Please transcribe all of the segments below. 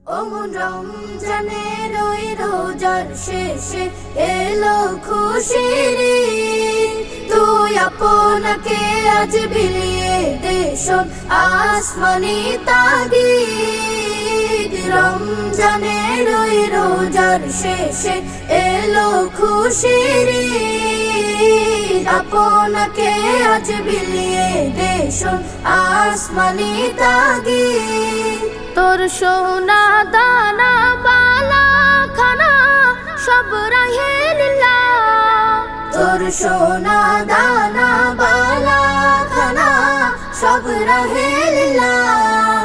অমন রমজানের ওই রোজার শেষে এলো খুশির ঈদ। তুই আপনাকে আজ বিলিয়ে দে শোন আসমানি তাগিদ। রমজানের ওই রোজার শেষে এলো খুশির ঈদ। আপনাকে আজ বিলিয়ে দে শোন আসমানি তাগিদ। তোর সোনা দানা বালা খানা সব রাহে লিল্লাহ। তোর সোনা দানা বালা খানা সব রাহে লিল্লাহ।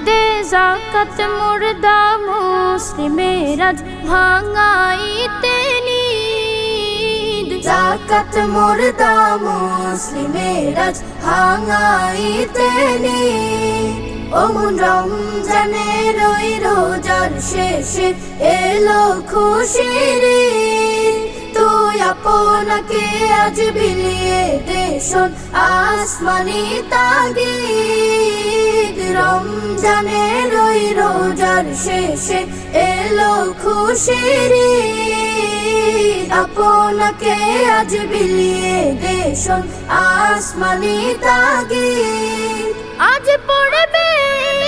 দে যাকাত মুর্দা মুসলিমের আজ ভাঙাইতে নিদ। যাকাত মুর্দা মুসলিমের আজ ভাঙাইতে নিদ। অমন রমজানের ওই রোজার শেষে এলো খুশির ঈদ। তুই আপনাকে আজ বিলিয়ে দে শোন আসমানি তাগিদ। রমজানের ওই রোজার শেষে এলো খুশির ঈদ। আপনাকে আজ বিলিয়ে দে শোন আসমানি তাগিদ। আজ পড়বে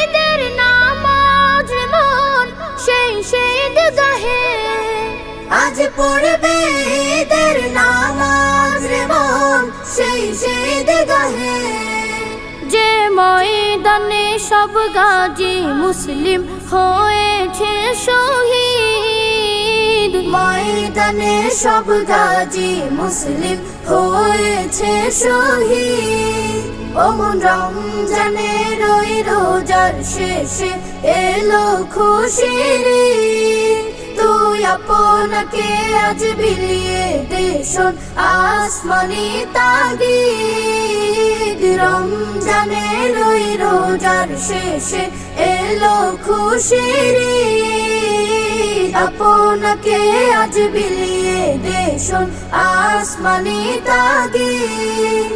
ঈদের নামাজ মন সেই ঈদগাহে। আজ পড়বে ঈদের নামাজ মন সেই ঈদগাহে। যে ময়দানে সব গাজী মুসলিম হয়েছে শহীদ। ময়দানে সব গাজী মুসলিম হয়েছে শহীদ। অমন রমজানের ওই রোজার শেষে এলো খুশির ঈদ। তুই আপনাকে আজ বিলিয়ে দে শোন আসমানি তাগিদ। রমজানের ওই রোজার শেষে এলো খুশির ঈদ। আপনাকে আজ বিলিয়ে দে শোন আসমানি তাগিদ।